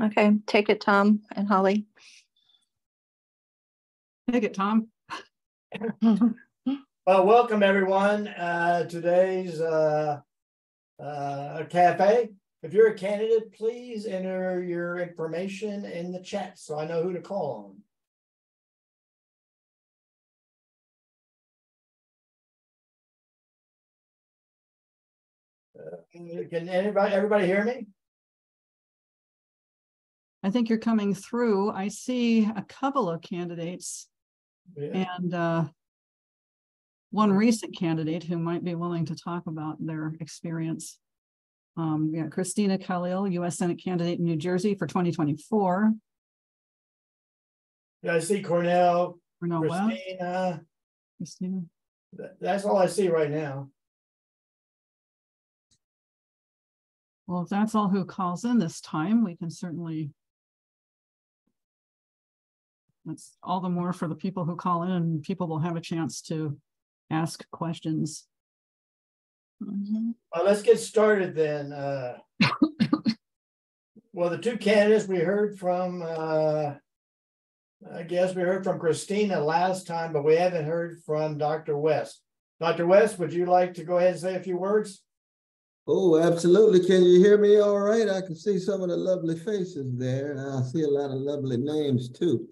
Okay, take it, Tom and Holly. Take it, Tom. Well, welcome everyone. Today's cafe. If you're a candidate, please enter your information in the chat so I know who to call on. Can everybody hear me? I think you're coming through. I see a couple of candidates and one recent candidate who might be willing to talk about their experience. Christina Khalil, U.S. Senate candidate in New Jersey for 2024. Yeah, I see Cornell Christina. That's all I see right now. Well, if that's all who calls in this time, we can certainly. That's all the more for the people who call in, and people will have a chance to ask questions. Well, let's get started then. Well, the two candidates we heard from, I guess we heard from Christina last time, but we haven't heard from Dr. West. Dr. West, would you like to go ahead and say a few words? Oh, absolutely. Can you hear me all right? I can see some of the lovely faces there, and I see a lot of lovely names too.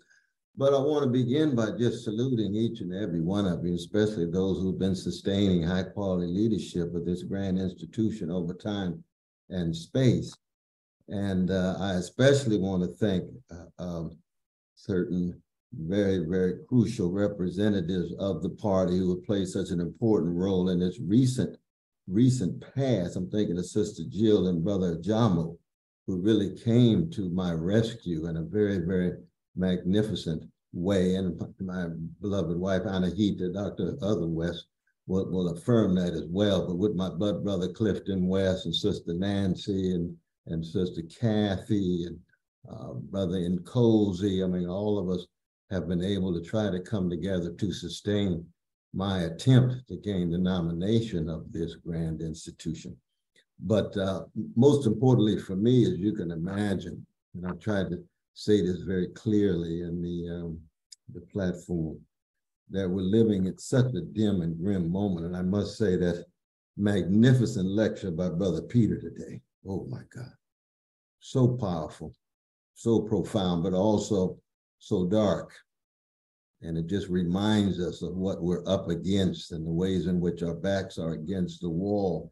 But I want to begin by just saluting each and every one of you, especially those who've been sustaining high quality leadership of this grand institution over time and space. And I especially want to thank certain very, very crucial representatives of the party who have played such an important role in its recent past. I'm thinking of Sister Jill and Brother Jamo, who really came to my rescue in a very, very magnificent way. And my beloved wife, Anahita, Dr. Other West, will affirm that as well. But with my blood brother, Clifton West, and Sister Nancy, and Sister Kathy, and Brother Nkosi, I mean, all of us have been able to try to come together to sustain my attempt to gain the nomination of this grand institution. But most importantly for me, as you can imagine, and I've tried to say this very clearly in the platform, that we're living at such a dim and grim moment. And I must say that magnificent lecture by Brother Peter today, oh my God, so powerful, so profound, but also so dark. And it just reminds us of what we're up against and the ways in which our backs are against the wall,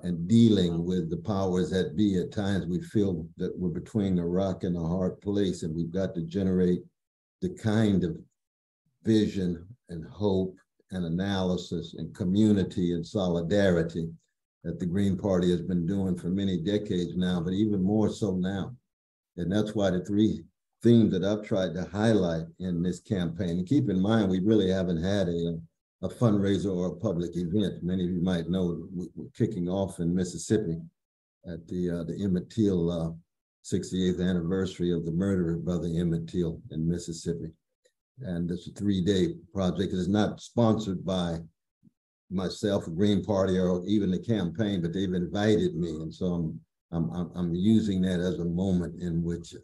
and dealing with the powers that be. At times we feel that we're between a rock and a hard place, and we've got to generate the kind of vision and hope and analysis and community and solidarity that the Green Party has been doing for many decades now, but even more so now. And that's why the three themes that I've tried to highlight in this campaign, and keep in mind, we really haven't had a fundraiser or a public event. Many of you might know we're kicking off in Mississippi at the Emmett Till 68th anniversary of the murder of Brother Emmett Till in Mississippi. And it's a 3-day project. It's not sponsored by myself, Green Party, or even the campaign, but they've invited me. And so I'm using that as a moment in which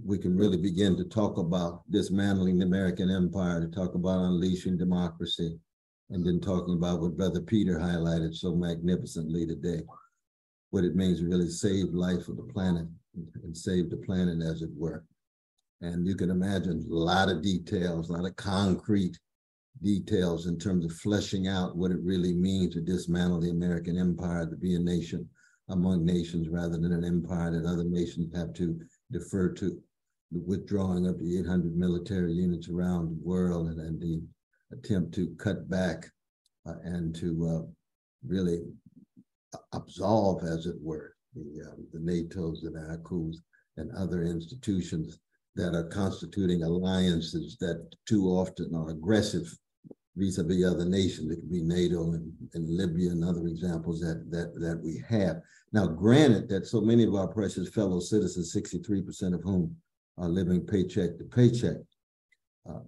we can really begin to talk about dismantling the American empire, to talk about unleashing democracy, and then talking about what Brother Peter highlighted so magnificently today, what it means to really save life of the planet and save the planet, as it were. And you can imagine a lot of details, a lot of concrete details in terms of fleshing out what it really means to dismantle the American empire, to be a nation among nations rather than an empire that other nations have to defer to, the withdrawing of the 800 military units around the world, and the attempt to cut back and to really absolve, as it were, the NATOs and ACUs and other institutions that are constituting alliances that too often are aggressive vis-a-vis other nations. It could be NATO and Libya and other examples that we have. Now, granted that so many of our precious fellow citizens, 63% of whom are living paycheck to paycheck.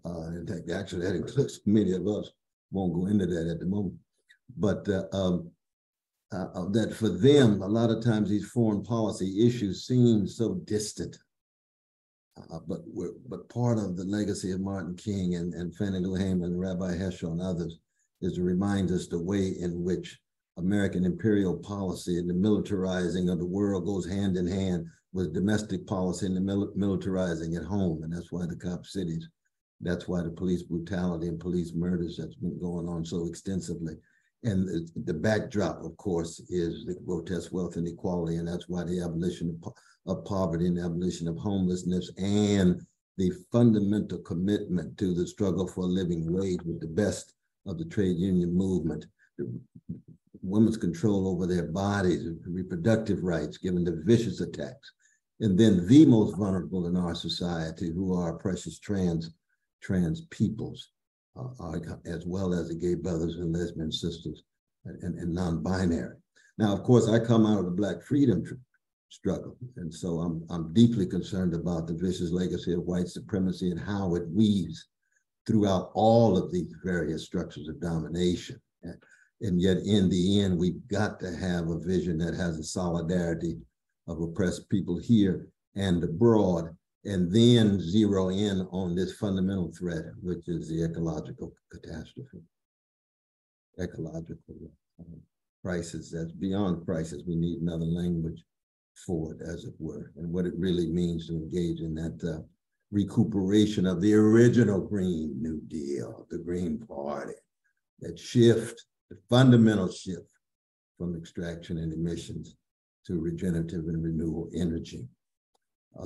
In fact, actually that includes many of us, won't go into that at the moment. But that for them, a lot of times these foreign policy issues seem so distant. But part of the legacy of Martin King and Fannie Lou Hamer, Rabbi Heschel and others is to remind us the way in which American imperial policy and the militarizing of the world goes hand in hand with domestic policy and the militarizing at home. And that's why the cop cities, that's why the police brutality and police murders that's been going on so extensively. And the backdrop, of course, is the grotesque wealth inequality, and that's why the abolition of poverty and the abolition of homelessness and the fundamental commitment to the struggle for a living wage with the best of the trade union movement, women's control over their bodies, reproductive rights, given the vicious attacks, and then the most vulnerable in our society, who are precious trans peoples. As well as the gay brothers and lesbian sisters and non-binary. Now, of course, I come out of the Black freedom struggle, and so I'm deeply concerned about the vicious legacy of white supremacy and how it weaves throughout all of these various structures of domination. And yet, in the end, we've got to have a vision that has a solidarity of oppressed people here and abroad, and then zero in on this fundamental threat, which is the ecological catastrophe. Ecological crisis that's beyond crisis. We need another language for it, as it were, and what it really means to engage in that recuperation of the original Green New Deal, the Green Party, that shift, the fundamental shift from extraction and emissions to regenerative and renewable energy.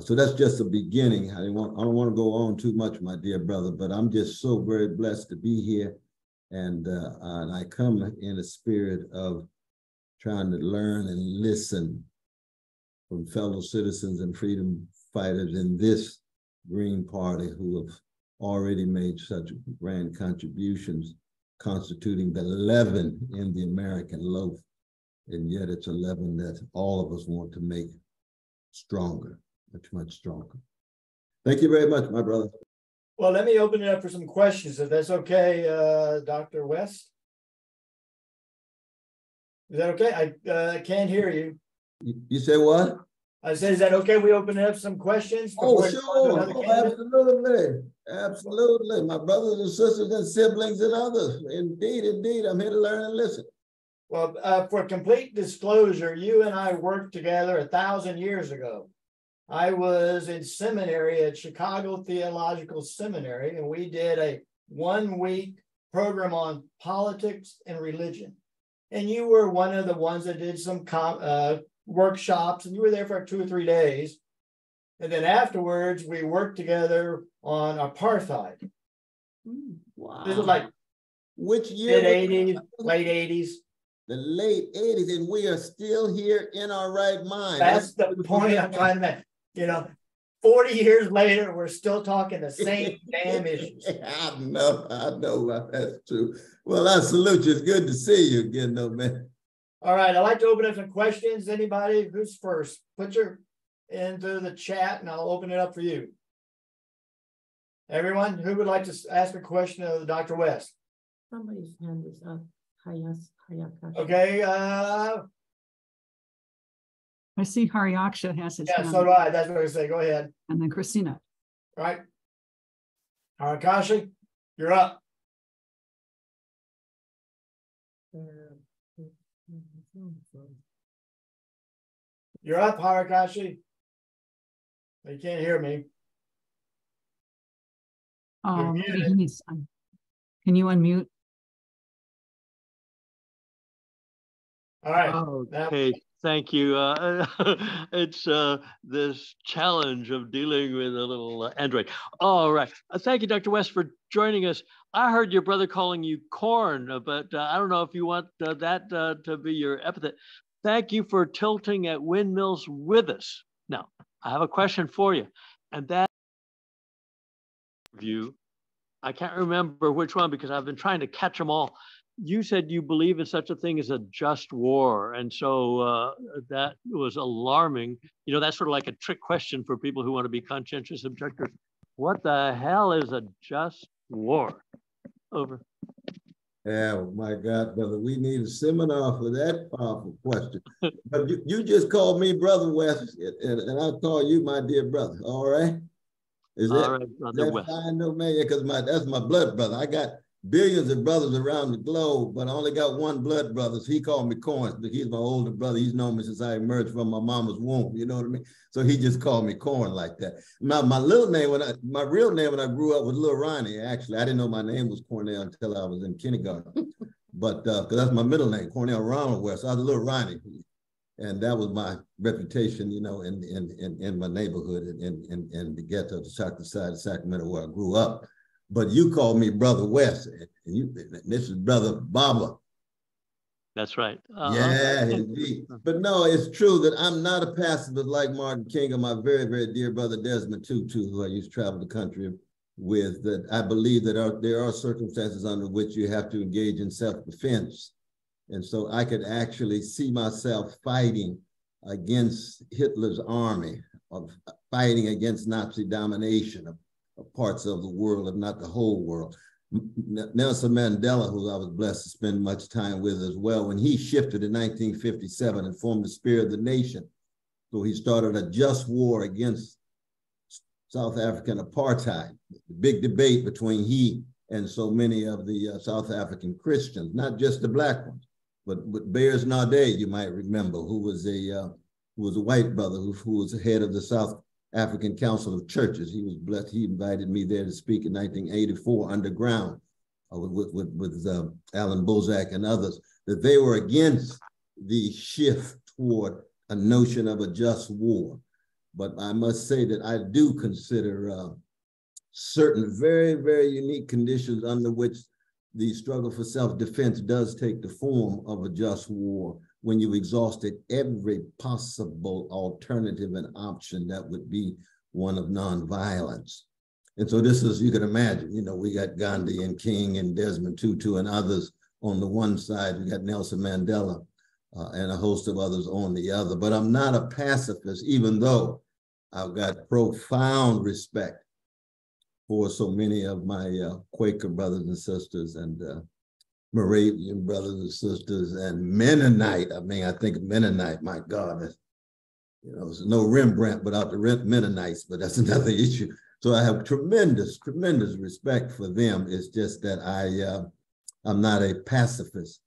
So that's just the beginning. I don't want to go on too much, my dear brother, but I'm just so very blessed to be here. And I come in a spirit of trying to learn and listen from fellow citizens and freedom fighters in this Green Party who have already made such grand contributions, constituting the leaven in the American loaf. And yet it's a leaven that all of us want to make stronger. Much stronger. Thank you very much, my brother. Well, let me open it up for some questions, if that's okay, Dr. West. Is that okay? I can't hear you. You say what? I said, is that okay? We open it up some questions? Oh, sure. Absolutely. Absolutely. My brothers and sisters and siblings and others. Indeed, indeed. I'm here to learn and listen. Well, for complete disclosure, you and I worked together 1,000 years ago. I was in seminary at Chicago Theological Seminary, and we did a 1-week program on politics and religion. And you were one of the ones that did some workshops, and you were there for 2 or 3 days. And then afterwards, we worked together on apartheid. Wow. This was like which year? Mid-'80s, late 80s. The late 80s, and we are still here in our right mind. That's the point I'm trying to make. You know, 40 years later, we're still talking the same damn issues. I know, that's true. Well, I salute you. It's good to see you again, though, man. All right, I'd like to open up some questions. Anybody who's first, put your into the chat and I'll open it up for you. Everyone who would like to ask a question of Dr. West. Somebody's hand is up. Hayakashi. Okay, I see Hariaksha has his yeah, hand. so do I. That's what I say. Go ahead. And then Christina. All right. Harakashi, you're up. You're up, Harakashi. You can't hear me. Oh, maybe he needs. Can you unmute? All right. Okay, thank you. It's this challenge of dealing with a little Android. All right. Thank you, Dr. West, for joining us. I heard your brother calling you corn, but I don't know if you want that to be your epithet. Thank you for tilting at windmills with us. Now, I have a question for you, and that view, I can't remember which one because I've been trying to catch them all. You said you believe in such a thing as a just war. And so that was alarming. You know, that's sort of like a trick question for people who want to be conscientious objectors. What the hell is a just war? Over. Yeah, my God, brother, we need a seminar for that powerful question. But you just called me Brother West, and I call you my dear brother. All right? Is All that, right, is Brother that West. fine, no man? Yeah, because that's my blood brother. I got billions of brothers around the globe, but I only got one blood brother. So he called me Corn. He's my older brother. He's known me since I emerged from my mama's womb. You know what I mean? So he just called me Corn like that. Now my little name, my real name when I grew up was Lil Ronnie. Actually, I didn't know my name was Cornell until I was in kindergarten. But because that's my middle name, Cornell Ronald West. I was Lil Ronnie. And that was my reputation, you know, in my neighborhood in the ghetto, the chocolate side of Sacramento where I grew up. But you called me Brother West, and this is Brother Baba. That's right. Yeah, indeed. But no, it's true that I'm not a pacifist like Martin King or my very, very dear brother Desmond Tutu, who I used to travel the country with. That I believe that there are circumstances under which you have to engage in self-defense. And so I could actually see myself fighting against Hitler's army, of fighting against Nazi domination of parts of the world, if not the whole world. Nelson Mandela, who I was blessed to spend much time with as well, when he shifted in 1957 and formed the Spirit of the Nation, so he started a just war against South African apartheid, the big debate between he and so many of the South African Christians, not just the Black ones. But Bears Nade, you might remember, who was a white brother who was the head of the South African Council of Churches. He was blessed. He invited me there to speak in 1984 underground with Alan Bozak and others, that they were against the shift toward a notion of a just war. But I must say that I do consider certain very, very unique conditions under which the struggle for self-defense does take the form of a just war when you've exhausted every possible alternative and option that would be one of nonviolence. And so this is, you can imagine, you know, we got Gandhi and King and Desmond Tutu and others on the one side, we got Nelson Mandela and a host of others on the other. But I'm not a pacifist, even though I've got profound respect for so many of my Quaker brothers and sisters and Moravian brothers and sisters and Mennonite. I mean, I think Mennonite, my God, you know, there's no Rembrandt without the Mennonites, but that's another issue. So I have tremendous, tremendous respect for them. It's just that I'm not a pacifist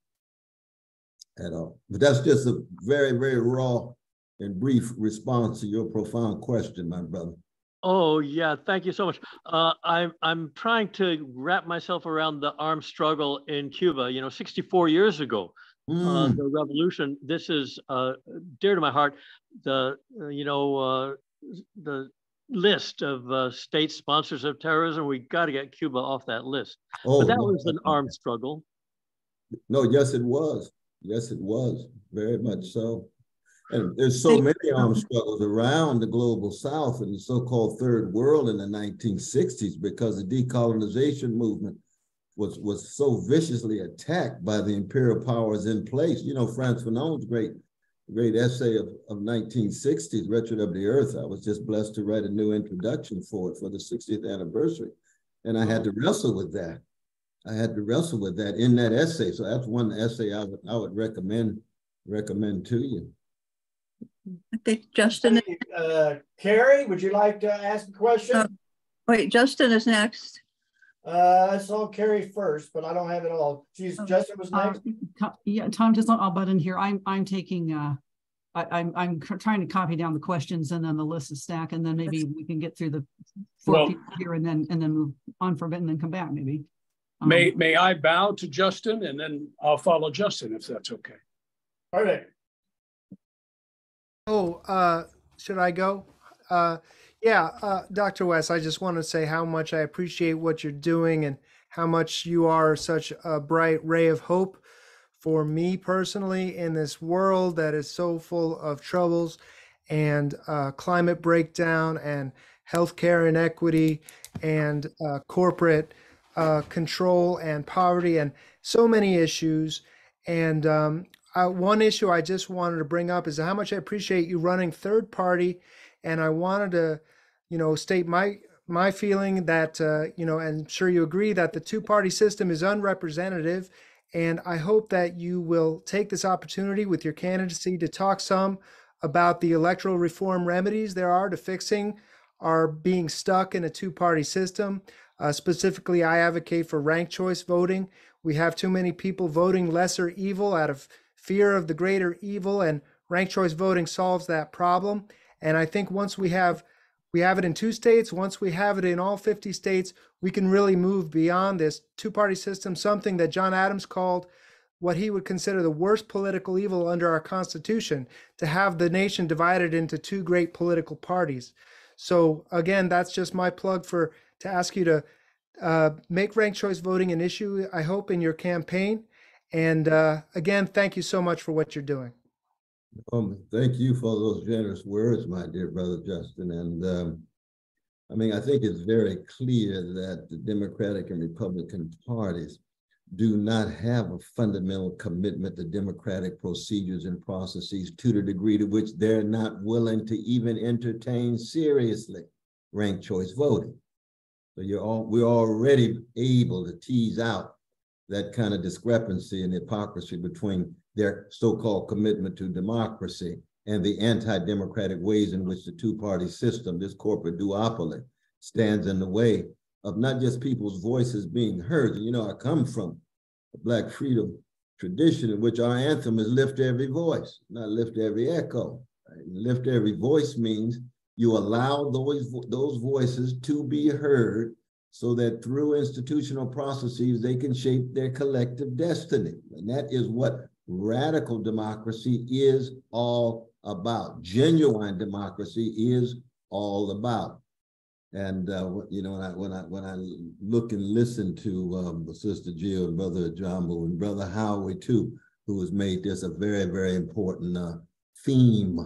at all. But that's just a very, very raw and brief response to your profound question, my brother. Oh yeah, thank you so much. I'm trying to wrap myself around the armed struggle in Cuba. You know, 64 years ago, the revolution. This is dear to my heart. The the list of state sponsors of terrorism. We got to get Cuba off that list. Oh, but that no, was an armed struggle. No, yes, it was. Yes, it was. Very much so. And there's so many armed struggles around the global South and the so-called third world in the 1960s because the decolonization movement was so viciously attacked by the imperial powers in place. You know, Frantz Fanon's great essay of 1960s, Wretched of the Earth. I was just blessed to write a new introduction for it for the 60th anniversary. And I had to wrestle with that. I had to wrestle with that in that essay. So that's one essay I would recommend to you. I think Justin. Carrie, would you like to ask a question? Wait, Justin is next. I saw Carrie first, but I don't have it all. Justin was next. Yeah, Tom, just I'll butt in here. I'm taking. I'm trying to copy down the questions and then the list is stacked, and then maybe we can get through the four people here and then move on from it and then come back maybe. May I bow to Justin and then I'll follow Justin if that's okay. Perfect. Oh, should I go? Yeah, Dr. West, I just want to say how much I appreciate what you're doing and how much you are such a bright ray of hope for me personally in this world that is so full of troubles and climate breakdown and healthcare inequity and corporate control and poverty and so many issues. And one issue I just wanted to bring up is how much I appreciate you running third party. And I wanted to, state my my feeling that, and I'm sure you agree that the two-party system is unrepresentative. And I hope that you will take this opportunity with your candidacy to talk some about the electoral reform remedies there are to fixing our being stuck in a two-party system. Specifically, I advocate for ranked choice voting. We have too many people voting lesser evil out of fear of the greater evil, and ranked choice voting solves that problem. And I think once we have it in 2 states, once we have it in all 50 states, we can really move beyond this two-party system, something that John Adams called what he would consider the worst political evil under our Constitution, to have the nation divided into 2 great political parties. So again, that's just my plug to ask you to make ranked choice voting an issue, I hope, in your campaign. And again, thank you so much for what you're doing. Thank you for those generous words, my dear brother Justin. And I think it's very clear that the Democratic and Republican parties do not have a fundamental commitment to democratic procedures and processes, to the degree to which they're not willing to even entertain seriously ranked choice voting. So we're already able to tease out that kind of discrepancy and hypocrisy between their so-called commitment to democracy and the anti-democratic ways in which the two-party system, this corporate duopoly, stands in the way of not just people's voices being heard. I come from a Black freedom tradition in which our anthem is lift every voice, not lift every echo. Right? Lift every voice means you allow those voices to be heard so that through institutional processes, they can shape their collective destiny. And that is what radical democracy is all about. Genuine democracy is all about. And when I look and listen to Sister Jill and Brother Jambo and Brother Howie too, who has made this a very, very important theme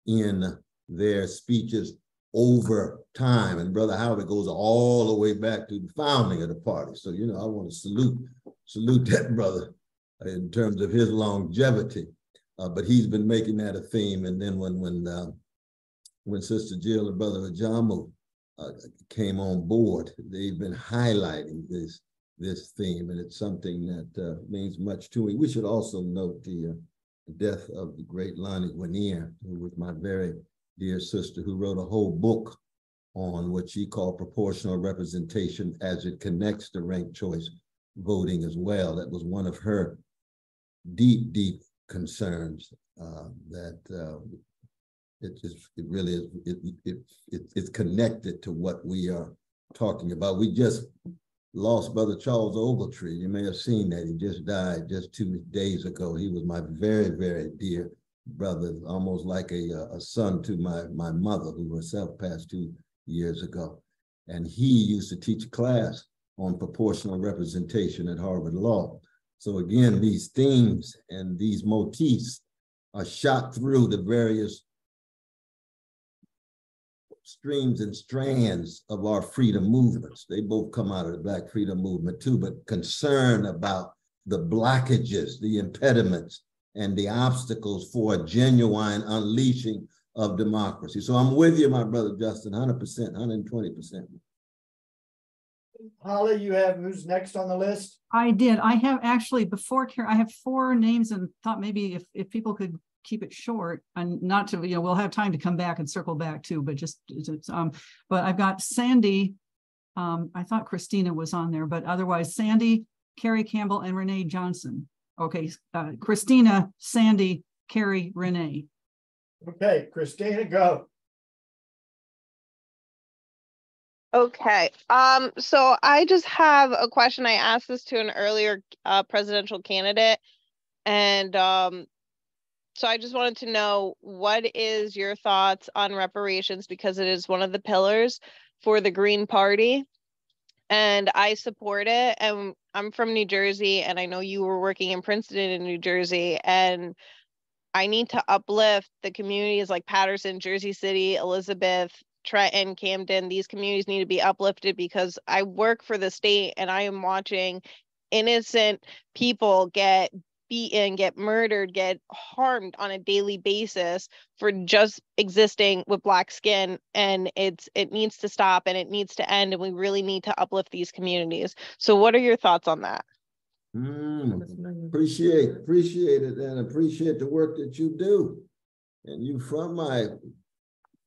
in their speeches over time. And Brother Howie goes all the way back to the founding of the party. So, I want to salute that brother in terms of his longevity. But he's been making that a theme. And then when Sister Jill and Brother Ajamu came on board, they've been highlighting this theme, and it's something that means much to me. We should also note the death of the great Lonnie Guinier, who was my very dear sister, who wrote a whole book on what she called proportional representation as it connects to ranked choice voting as well. That was one of her deep, deep concerns it's connected to what we are talking about. We just lost Brother Charles Ogletree. You may have seen that. He just died just 2 days ago. He was my very, very dear brother, almost like a son to my mother, who herself passed 2 years ago. And he used to teach a class on proportional representation at Harvard Law. So again, these themes and these motifs are shot through the various streams and strands of our freedom movements. They both come out of the Black freedom movement too, but concern about the blockages, the impediments, and the obstacles for a genuine unleashing of democracy. So I'm with you, my brother Justin, 100%, 120%. Holly, you have who's next on the list? I did. I have actually, before Karen, I have 4 names and thought maybe if people could keep it short and not to, we'll have time to come back and circle back too, but but I've got Sandy. I thought Christina was on there, but otherwise Sandy, Carrie Campbell, and Renee Johnson. Okay, Christina, Sandy, Carrie, Renee. Okay, Christina, go. Okay, so I just have a question. I asked this to an earlier presidential candidate, and so I just wanted to know, what is your thoughts on reparations, because it is one of the pillars for the Green Party, and I support it. And I'm from New Jersey, and I know you were working in Princeton in New Jersey, and I need to uplift the communities like Patterson, Jersey City, Elizabeth, Trenton, Camden. These communities need to be uplifted because I work for the state and I am watching innocent people get beaten, get murdered, get harmed on a daily basis for just existing with Black skin. And it needs to stop and it needs to end. And we really need to uplift these communities. So what are your thoughts on that? Appreciate it, and appreciate the work that you do. And you from my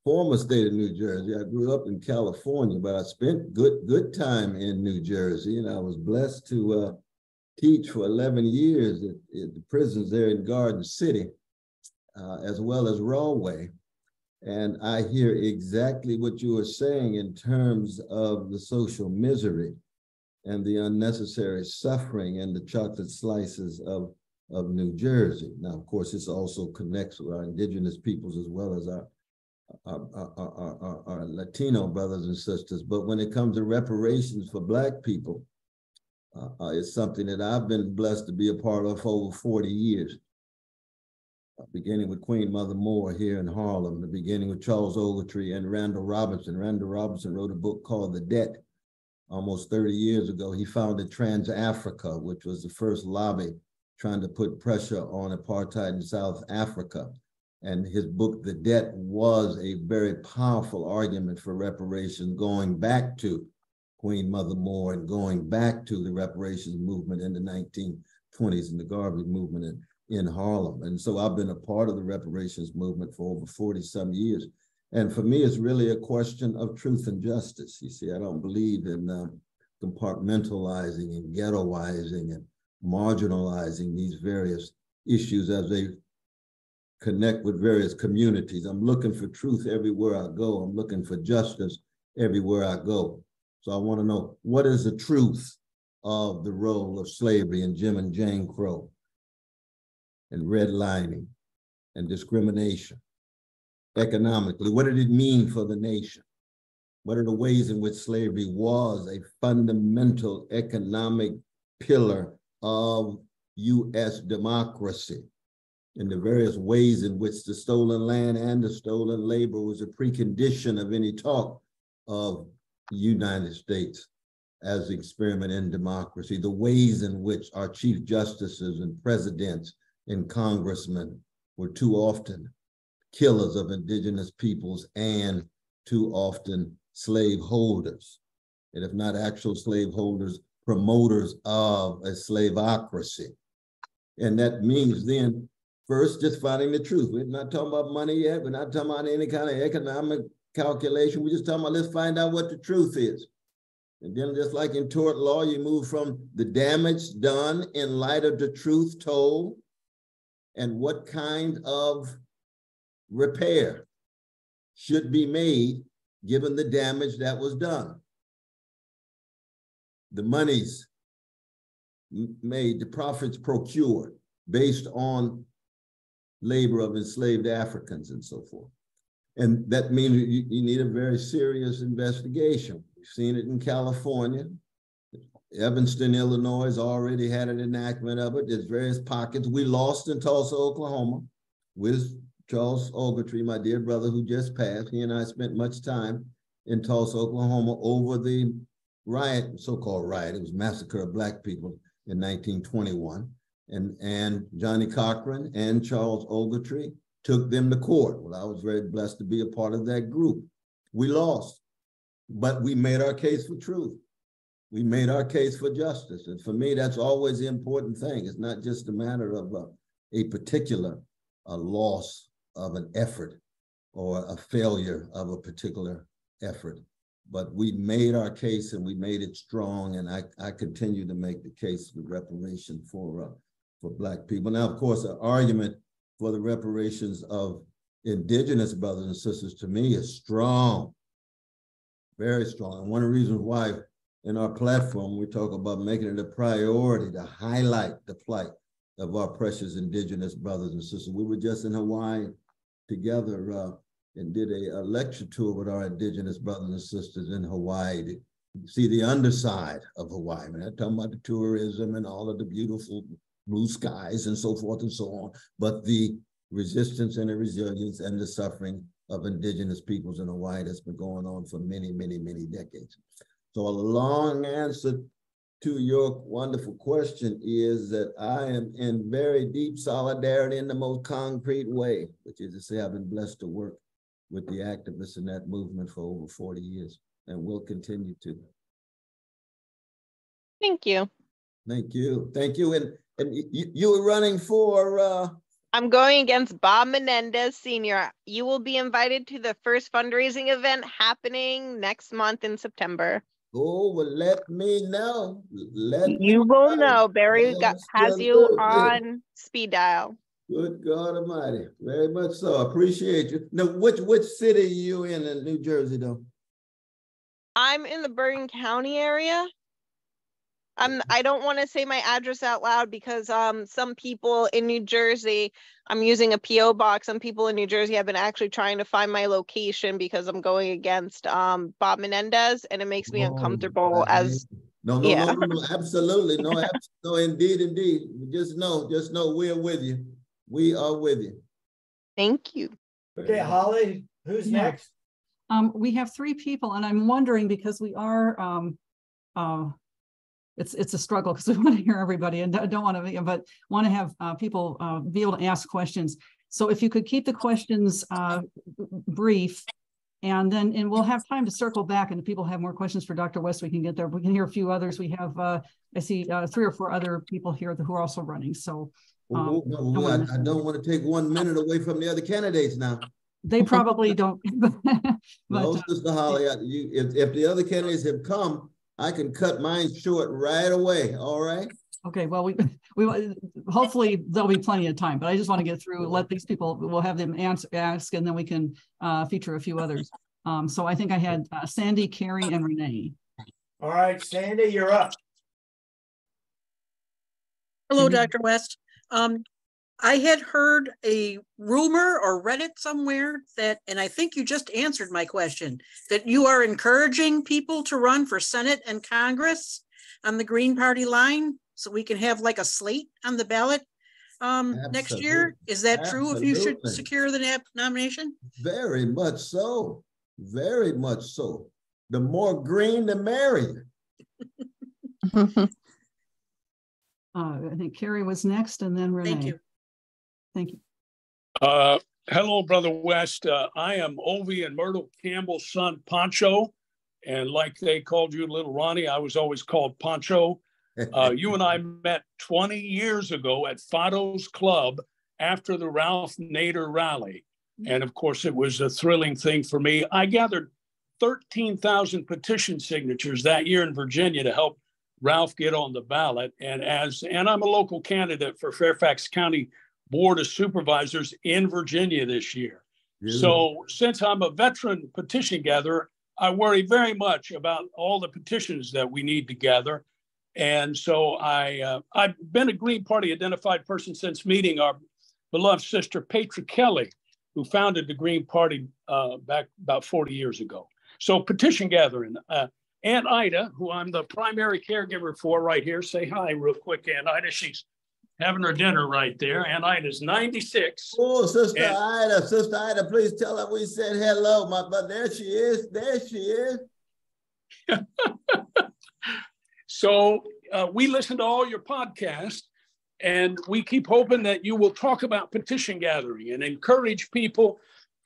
former state of New Jersey. I grew up in California, but I spent good time in New Jersey, and I was blessed to teach for 11 years at the prisons there in Garden City, as well as Rahway. And I hear exactly what you were saying in terms of the social misery and the unnecessary suffering and the chocolate slices of New Jersey. Now, of course, this also connects with our indigenous peoples as well as our Latino brothers and sisters. But when it comes to reparations for Black people, it's something that I've been blessed to be a part of for over 40 years. Beginning with Queen Mother Moore here in Harlem, the beginning with Charles Ogletree and Randall Robinson. Randall Robinson wrote a book called The Debt almost 30 years ago. He founded Trans Africa, which was the first lobby trying to put pressure on apartheid in South Africa. And his book, The Debt, was a very powerful argument for reparations, going back to Queen Mother Moore and going back to the reparations movement in the 1920s and the Garvey movement in Harlem. And so I've been a part of the reparations movement for over 40 some years. And for me, it's really a question of truth and justice. You see, I don't believe in compartmentalizing and ghettoizing and marginalizing these various issues as they connect with various communities. I'm looking for truth everywhere I go. I'm looking for justice everywhere I go. So I want to know, what is the truth of the role of slavery and Jim and Jane Crow and redlining and discrimination? Economically, what did it mean for the nation? What are the ways in which slavery was a fundamental economic pillar of U.S. democracy, and the various ways in which the stolen land and the stolen labor was a precondition of any talk of the United States as an experiment in democracy, the ways in which our chief justices and presidents and congressmen were too often killers of indigenous peoples and too often slaveholders, and if not actual slaveholders, promoters of a slaveocracy. And that means then, first, just finding the truth. We're not talking about money yet. We're not talking about any kind of economic calculation. We're just talking about, let's find out what the truth is. And then just like in tort law, you move from the damage done in light of the truth told and what kind of repair should be made given the damage that was done. The monies made, the profits procured based on labor of enslaved Africans and so forth. And that means you need a very serious investigation. We've seen it in California. Evanston, Illinois has already had an enactment of it. There's various pockets. We lost in Tulsa, Oklahoma with Charles Ogletree, my dear brother who just passed. He and I spent much time in Tulsa, Oklahoma over the riot, so-called riot. It was massacre of Black people in 1921. And Johnny Cochran and Charles Ogletree took them to court. Well, I was very blessed to be a part of that group. We lost, but we made our case for truth. We made our case for justice. And for me, that's always the important thing. It's not just a matter of a particular loss of an effort or a failure of a particular effort, but we made our case and we made it strong. And I continue to make the case for reparation for Black people. Now, of course, the argument for the reparations of indigenous brothers and sisters to me is strong, very strong. And one of the reasons why in our platform, we talk about making it a priority to highlight the plight of our precious indigenous brothers and sisters. We were just in Hawaii together and did a lecture tour with our indigenous brothers and sisters in Hawaii to see the underside of Hawaii. I mean, I'm talking about the tourism and all of the beautiful blue skies and so forth and so on, but the resistance and the resilience and the suffering of indigenous peoples in Hawaii that's been going on for many, many, many decades. So a long answer to your wonderful question is that I am in very deep solidarity in the most concrete way, which is to say I've been blessed to work with the activists in that movement for over 40 years and will continue to. Thank you. Thank you. Thank you. And you were running for I'm going against Bob Menendez Sr. You will be invited to the first fundraising event happening next month in September. Oh, well, let me know. You will know. Barry has you on speed dial. Good God Almighty. Very much so. I appreciate you. Now, which city are you in New Jersey, though? I'm in the Bergen County area. I don't want to say my address out loud because some people in New Jersey, I'm using a PO box. Some people in New Jersey have been actually trying to find my location because I'm going against Bob Menendez, and it makes me uncomfortable. No, absolutely, no, indeed. Just know we're with you. We are with you. Thank you. Okay, Holly, who's next? We have 3 people, and I'm wondering because we are it's a struggle because we want to hear everybody and don't want to, but want to have people be able to ask questions. So if you could keep the questions brief, and we'll have time to circle back, and if people have more questions for Dr. West, we can get there. We can hear a few others. We have, I see 3 or 4 other people here who are also running. So I don't want to take 1 minute away from the other candidates now. They probably don't. No, Sister Holly, if the other candidates have come, I can cut mine short right away. All right. Okay. Well, we hopefully there'll be plenty of time, but I just want to get through. Let these people. We'll have them ask, and then we can feature a few others. So I think I had Sandy, Carrie, and Renee. All right, Sandy, you're up. Hello, Dr. West. I had heard a rumor or read it somewhere that, and I think you just answered my question, that you are encouraging people to run for Senate and Congress on the Green Party line so we can have like a slate on the ballot next year. Is that true if you should secure the nomination? Very much so. Very much so. The more green, the merrier. I think Carrie was next, and then Renee. Thank you. Thank you. Hello, Brother West. I am Ovi and Myrtle Campbell's son, Pancho. And like they called you Little Ronnie, I was always called Pancho. You and I met 20 years ago at Fado's Club after the Ralph Nader rally. And of course, it was a thrilling thing for me. I gathered 13,000 petition signatures that year in Virginia to help Ralph get on the ballot. And I'm a local candidate for Fairfax County Board of Supervisors in Virginia this year. Yeah. So since I'm a veteran petition gatherer, I worry very much about all the petitions that we need to gather. And so I've been a Green Party identified person since meeting our beloved sister, Petra Kelly, who founded the Green Party back about 40 years ago. So petition gathering. Aunt Ida, who I'm the primary caregiver for right here, say hi real quick, Aunt Ida. She's having her dinner right there. Aunt Ida's 96. Oh, Sister Ida, please tell her we said hello. But there she is. So we listen to all your podcasts, and we keep hoping that you will talk about petition gathering and encourage people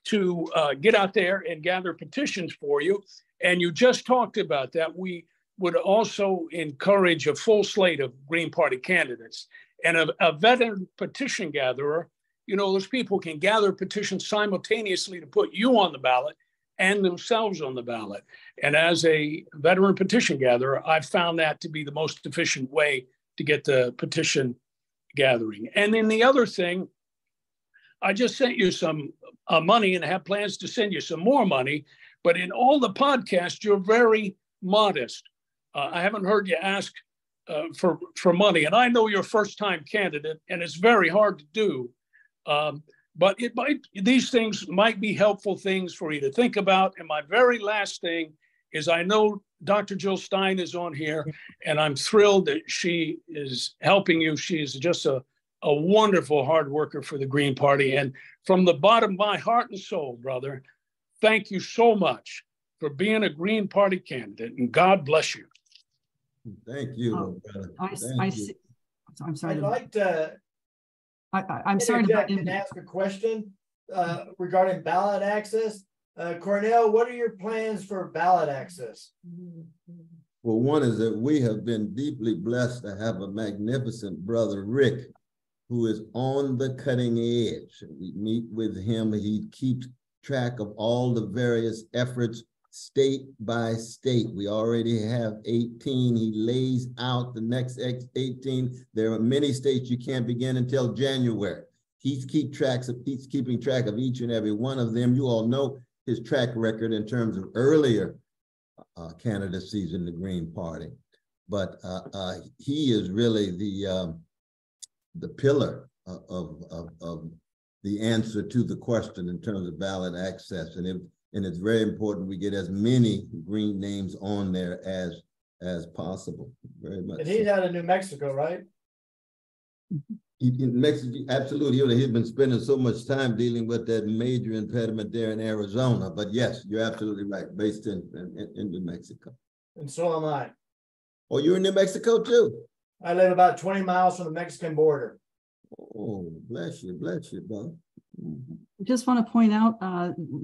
to get out there and gather petitions for you. And you just talked about that. We would also encourage a full slate of Green Party candidates. And a veteran petition gatherer, you know, those people can gather petitions simultaneously to put you on the ballot and themselves on the ballot. And as a veteran petition gatherer, I've found that to be the most efficient way to get the petition gathering. And then the other thing, I just sent you some money and have plans to send you some more money, but in all the podcasts, you're very modest. I haven't heard you ask for money. And I know you're a first-time candidate, and it's very hard to do. But these things might be helpful things for you to think about. And my very last thing is, I know Dr. Jill Stein is on here, and I'm thrilled that she is helping you. She is just a wonderful hard worker for the Green Party. And from the bottom of my heart and soul, brother, thank you so much for being a Green Party candidate, and God bless you. Thank you, brother. I see. I'm sorry. I'd like to I'm sorry to ask a question regarding ballot access. Cornell, what are your plans for ballot access? Well, one is that we have been deeply blessed to have a magnificent brother, Rick, who is on the cutting edge. We meet with him. He keeps track of all the various efforts state by state. We already have 18. He lays out the next 18. There are many states you can't begin until January. He's keeping track of each and every one of them. You all know his track record in terms of earlier candidacies in the Green Party. But he is really the pillar of the answer to the question in terms of ballot access. And it's very important we get as many green names on there as possible. Very much. And he's out of New Mexico, right? In Mexico, absolutely. He's been spending so much time dealing with that major impediment there in Arizona. But yes, you're absolutely right. Based in New Mexico. And so am I. Oh, you're in New Mexico too? I live about 20 miles from the Mexican border. Oh, bless you, brother. Just want to point out,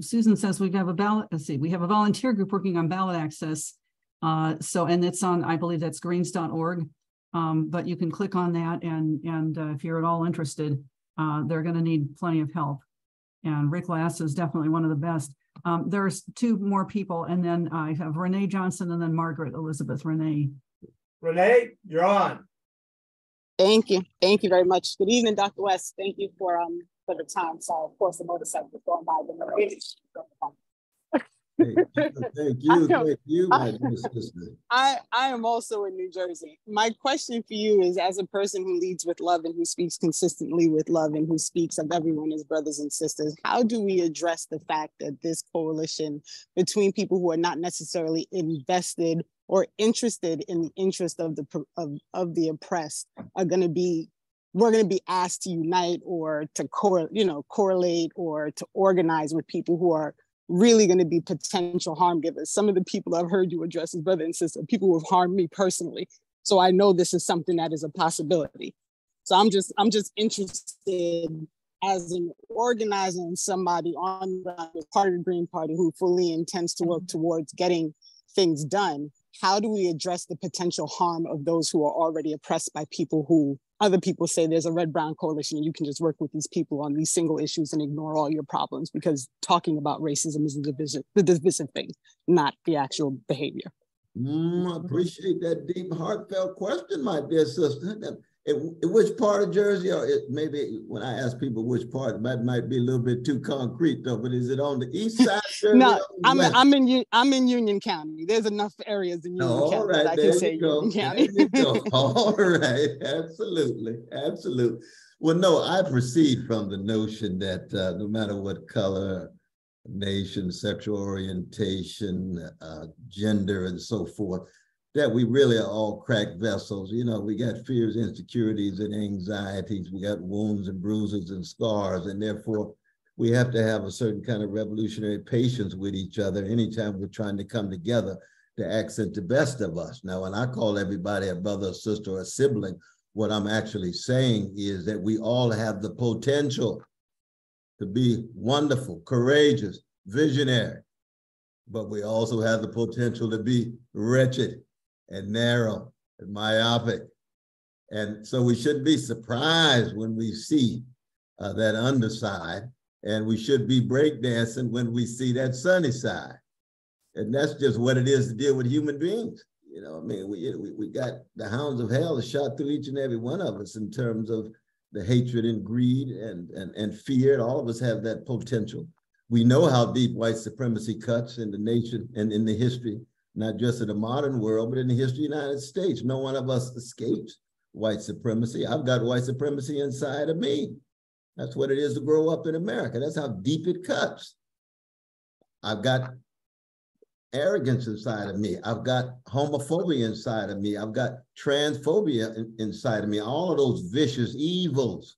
Susan says we have a ballot. Let's see, we have a volunteer group working on ballot access. And it's on, I believe that's greens.org. But you can click on that, and if you're at all interested, they're going to need plenty of help. And Rick Lass is definitely one of the best. There's two more people, and then I have Renee Johnson, and then Margaret Elizabeth Renee. Renee, you're on. Thank you. Thank you very much. Good evening, Dr. West. Thank you for the time. So of course the motorcycle was going by. Thank you, my dear sister. I am also in New Jersey. My question for you is, as a person who leads with love and who speaks consistently with love and who speaks of everyone as brothers and sisters, how do we address the fact that this coalition between people who are not necessarily invested or interested in the interest of the oppressed we're going to be asked to unite or to correlate or to organize with people who are really going to be potential harm givers? Some of the people I've heard you address as brother and sister, people who have harmed me personally. So I know this is something that is a possibility. So I'm just interested as an organizer and somebody on the part of the Green Party who fully intends to work towards getting things done. How do we address the potential harm of those who are already oppressed by people who other people say there's a red-brown coalition and you can just work with these people on these single issues and ignore all your problems, because talking about racism is the divisive thing, not the actual behavior? I appreciate that deep, heartfelt question, my dear sister. In which part of Jersey, or maybe when I ask people which part, that might be a little bit too concrete though, but is it on the east side of Jersey? No, I'm in Union County. There's enough areas in Union County that I can say Union County. All right, absolutely. Well, no, I proceed from the notion that no matter what color, nation, sexual orientation, gender, and so forth, that we really are all cracked vessels. You know, we got fears, insecurities, and anxieties. We got wounds and bruises and scars, and therefore we have to have a certain kind of revolutionary patience with each other anytime we're trying to come together to accent the best of us. Now, when I call everybody a brother, a sister, or a sibling, what I'm actually saying is that we all have the potential to be wonderful, courageous, visionary, but we also have the potential to be wretched and narrow and myopic. And so we shouldn't be surprised when we see that underside, and we should be breakdancing when we see that sunny side. And that's just what it is to deal with human beings. You know, I mean, we got the hounds of hell shot through each and every one of us in terms of the hatred and greed and fear. All of us have that potential. We know how deep white supremacy cuts in the nation and in the history, not just in the modern world, but in the history of the United States. No one of us escapes white supremacy. I've got white supremacy inside of me. That's what it is to grow up in America. That's how deep it cuts. I've got arrogance inside of me. I've got homophobia inside of me. I've got transphobia inside of me. All of those vicious evils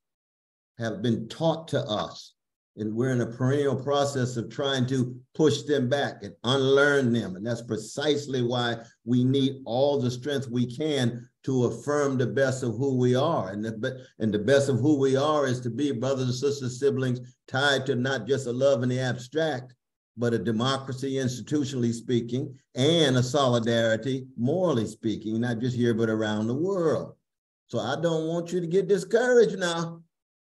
have been taught to us And we're in a perennial process of trying to push them back and unlearn them. And that's precisely why we need all the strength we can to affirm the best of who we are. And the best of who we are is to be brothers and sisters, siblings, tied to not just a love in the abstract, but a democracy institutionally speaking, and a solidarity morally speaking, not just here, but around the world. So I don't want you to get discouraged now.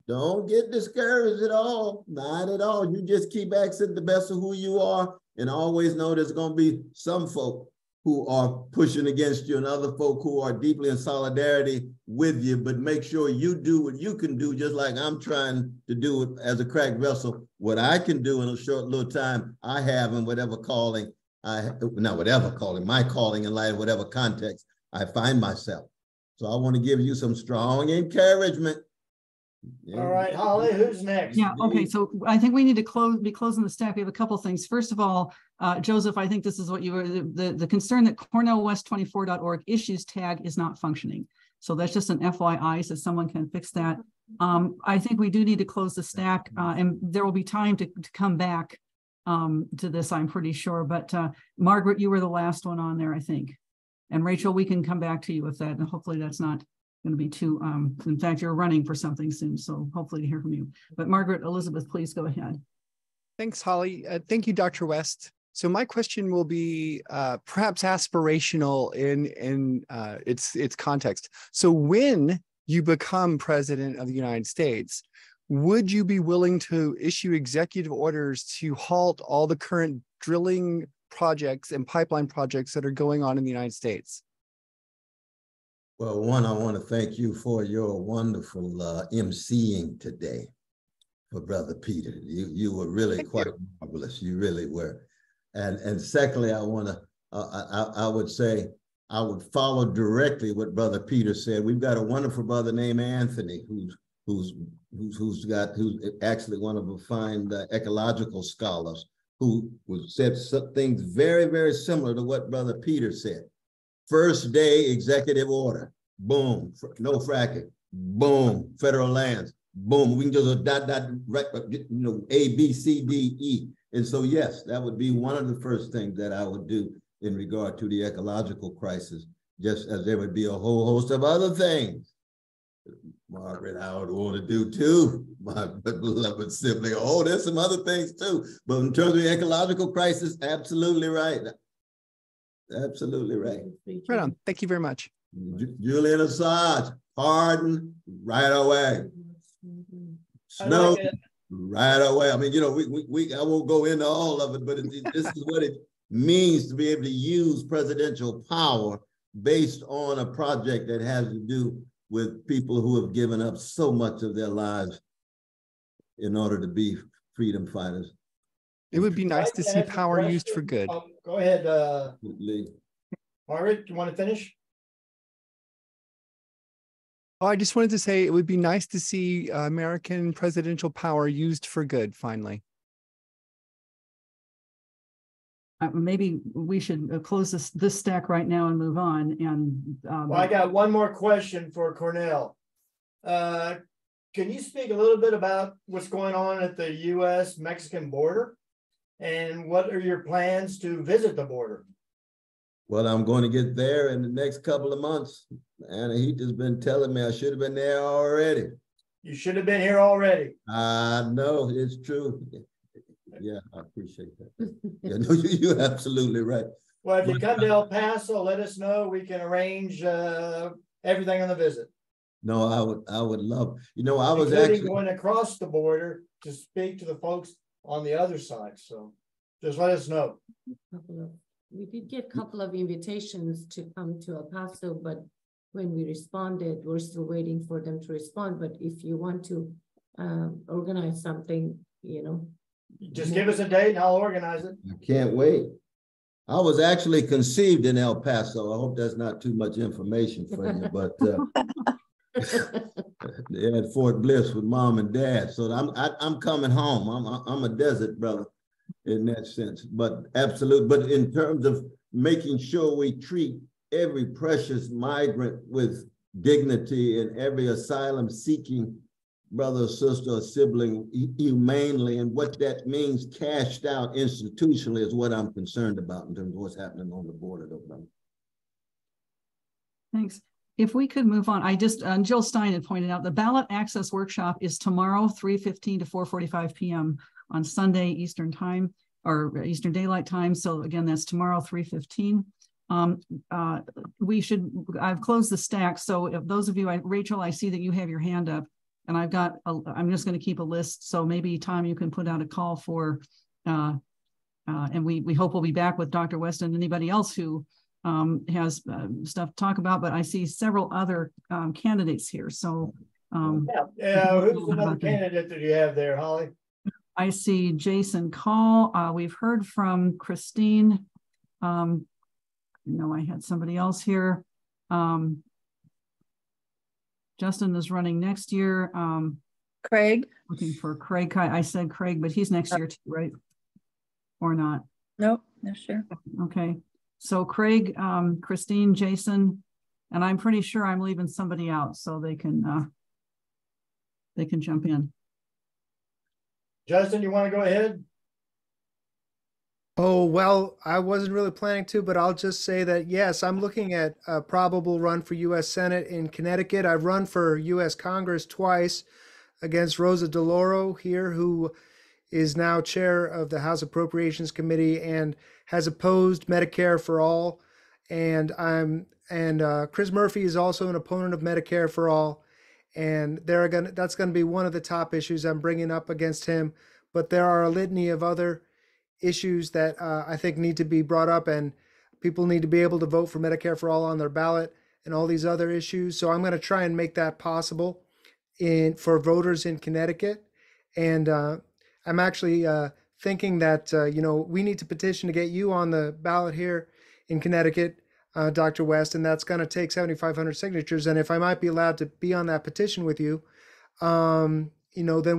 Don't get discouraged at all, not at all. You just keep acting the best of who you are, and always know there's gonna be some folk who are pushing against you and other folk who are deeply in solidarity with you, but make sure you do what you can do, just like I'm trying to do it as a cracked vessel, what I can do in a short little time I have in whatever calling, not whatever calling, my calling in light of whatever context I find myself. So I want to give you some strong encouragement. Yeah. All right, Holly, who's next? Yeah, okay, so I think we need to be closing the stack. We have a couple of things. First of all, Joseph, I think this is what you were, the concern that CornellWest24.org issues tag is not functioning. So that's just an FYI, so someone can fix that. I think we do need to close the stack, and there will be time to come back to this, I'm pretty sure. But Margaret, you were the last one on there, I think. And Rachel, we can come back to you with that, and hopefully that's not going to be too, in fact, you're running for something soon, so hopefully to hear from you. But Margaret, Elizabeth, please go ahead. Thanks, Holly. Thank you, Dr. West. So my question will be perhaps aspirational in its context. So when you become president of the United States, would you be willing to issue executive orders to halt all the current drilling projects and pipeline projects that are going on in the United States? Well, one, I want to thank you for your wonderful emceeing today for Brother Peter. You were really quite marvelous. You really were. And secondly, I want to, I would say, I would follow directly what Brother Peter said. We've got a wonderful brother named Anthony, who's actually one of the fine ecological scholars, who said some things very, very similar to what Brother Peter said. First day executive order, boom, no fracking, boom, federal lands, boom. We can just A, B, C, D, E. And so, yes, that would be one of the first things that I would do in regard to the ecological crisis, just as there would be a whole host of other things, Margaret, I would want to do too, my beloved sibling. Oh, there's some other things too. But in terms of the ecological crisis, absolutely right. Absolutely right. Right on. Thank you very much. Julian Assange, pardon right away. Snow right away. I mean, you know, I won't go into all of it, but this is what it means to be able to use presidential power based on a project that has to do with people who have given up so much of their lives in order to be freedom fighters. It would be nice to see power used for good. Oh, go ahead, Margaret, do you want to finish? Oh, I just wanted to say it would be nice to see American presidential power used for good, finally. Maybe we should close this stack right now and move on. And well, I got one more question for Cornell. Can you speak a little bit about what's going on at the U.S.-Mexican border? And what are your plans to visit the border? Well, I'm going to get there in the next couple of months. Anahita's been telling me I should have been there already. You should have been here already. I know, it's true. Yeah, I appreciate that. Yeah, no, you're absolutely right. Well, if you come to El Paso, let us know. We can arrange everything on the visit. No, I would love, you know, I was including actually going across the border to speak to the folks on the other side. So just let us know. We did get a couple of invitations to come to El Paso, but when we responded, we're still waiting for them to respond. But if you want to organize something, you know, just give us a date and I'll organize it. I can't wait. I was actually conceived in El Paso. I hope that's not too much information for you, but they had Fort Bliss with mom and dad. So I'm coming home. I'm a desert brother in that sense, but absolutely. But in terms of making sure we treat every precious migrant with dignity and every asylum seeking brother or sister or sibling humanely, and what that means cashed out institutionally is what I'm concerned about in terms of what's happening on the border. Thanks. If we could move on, Jill Stein had pointed out the ballot access workshop is tomorrow, 3:15 to 4:45 p.m. on Sunday Eastern time or Eastern Daylight Time. So again, that's tomorrow, 3:15. I've closed the stack. So if those of you, Rachel, I see that you have your hand up, and I'm just going to keep a list. So maybe Tom, you can put out a call for, and we hope we'll be back with Dr. West and anybody else who has stuff to talk about, but I see several other candidates here. So who's another candidate that you have there, Holly? I see Jason Call. We've heard from Christine. I had somebody else here. Justin is running next year. Craig. Looking for Craig. I said Craig, but he's next year too, right? Or not? Nope, not sure. Okay. So Craig, Christine, Jason, and I'm pretty sure I'm leaving somebody out so they can jump in. Justin, you want to go ahead? Oh, well, I wasn't really planning to, but I'll just say that, yes, I'm looking at a probable run for U.S. Senate in Connecticut. I've run for U.S. Congress twice against Rosa DeLauro here, who is now chair of the House Appropriations Committee and has opposed Medicare for All. And Chris Murphy is also an opponent of Medicare for All. And that's going to be one of the top issues I'm bringing up against him. But there are a litany of other issues that I think need to be brought up, and people need to be able to vote for Medicare for All on their ballot and all these other issues. So I'm going to try and make that possible for voters in Connecticut. And I'm actually thinking that, we need to petition to get you on the ballot here in Connecticut, Dr. West, and that's going to take 7,500 signatures. And if I might be allowed to be on that petition with you, then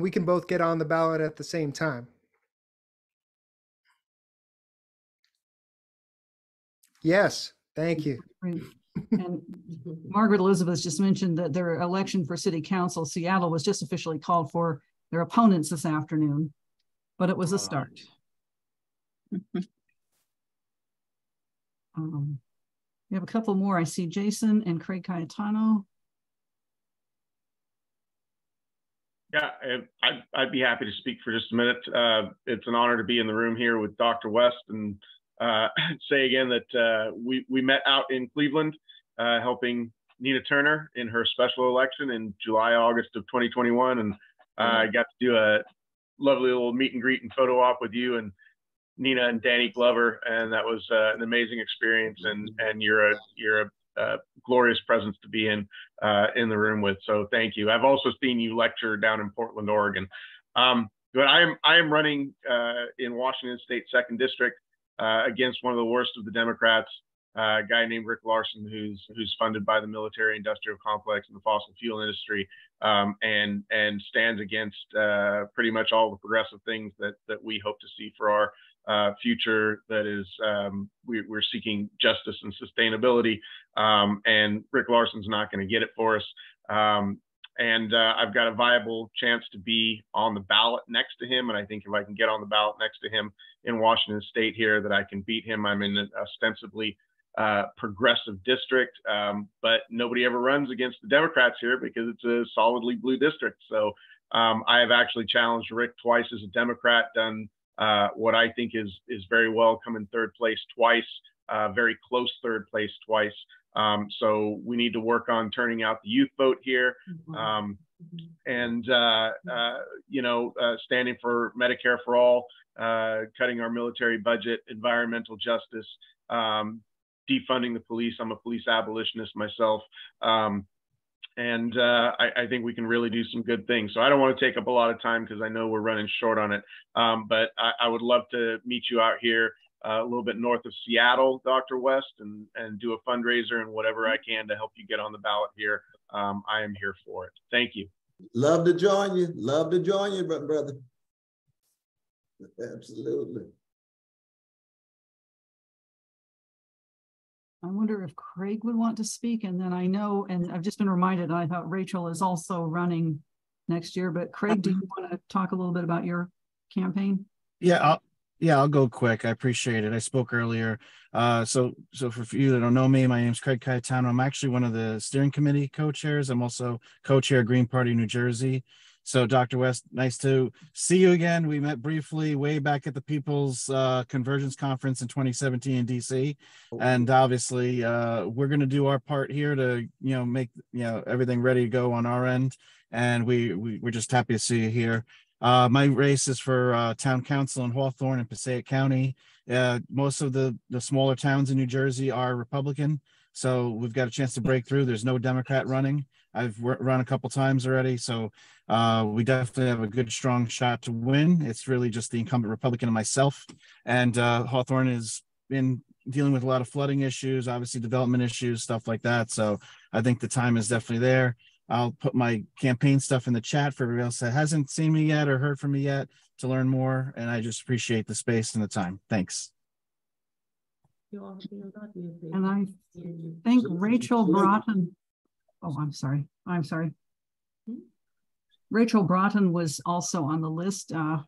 we can both get on the ballot at the same time. Yes, thank you. And Margaret Elizabeth just mentioned that their election for city council, Seattle, was just officially called for their opponents this afternoon, but it was a start. We have a couple more. I see Jason and Craig Cayetano. Yeah, I'd be happy to speak for just a minute. It's an honor to be in the room here with Dr. West, and say again that we met out in Cleveland, helping Nina Turner in her special election in July, August of 2021. And I got to do a lovely little meet and greet and photo op with you and Nina and Danny Glover. And that was an amazing experience. And you're a glorious presence to be in the room with. So thank you. I've also seen you lecture down in Portland, Oregon. But I am running in Washington State 2nd District against one of the worst of the Democrats, a guy named Rick Larsen, who's funded by the military industrial complex and the fossil fuel industry, and stands against pretty much all the progressive things that we hope to see for our future. That is, we're seeking justice and sustainability, and Rick Larsen's not going to get it for us. And I've got a viable chance to be on the ballot next to him. And I think if I can get on the ballot next to him in Washington State here, that I can beat him. I'm in an ostensibly progressive district, but nobody ever runs against the Democrats here because it's a solidly blue district. So I have actually challenged Rick twice as a Democrat, done what I think is very well, come in 3rd place twice, very close 3rd place twice. So we need to work on turning out the youth vote here, and standing for Medicare for all, cutting our military budget, environmental justice, defunding the police. I'm a police abolitionist myself. And I think we can really do some good things. So I don't want to take up a lot of time because I know we're running short on it. But I would love to meet you out here a little bit north of Seattle, Dr. West, and do a fundraiser and whatever I can to help you get on the ballot here. I am here for it. Thank you. Love to join you. Love to join you, brother. Absolutely. I wonder if Craig would want to speak. And then I know, and I've just been reminded, I thought Rachel is also running next year. But Craig, do you want to talk a little bit about your campaign? I'll go quick. I appreciate it. I spoke earlier. So for you that don't know me, my name is Craig Cayetano. I'm actually one of the steering committee co-chairs. I'm also co-chair Green Party New Jersey. So Dr. West, nice to see you again. We met briefly way back at the People's Convergence Conference in 2017 in DC. And obviously we're going to do our part here to, make, everything ready to go on our end. And we're just happy to see you here. My race is for town council in Hawthorne and Passaic County. Most of the smaller towns in New Jersey are Republican. So we've got a chance to break through. There's no Democrat running. I've run a couple times already. So we definitely have a good, strong shot to win. It's really just the incumbent Republican and myself. And Hawthorne has been dealing with a lot of flooding issues, obviously development issues, stuff like that. So I think the time is definitely there. I'll put my campaign stuff in the chat for everybody else that hasn't seen me yet or heard from me yet to learn more. And I just appreciate the space and the time. Thanks. And I think Rachel Broughton. Oh, I'm sorry. Rachel Broughton was also on the list. No,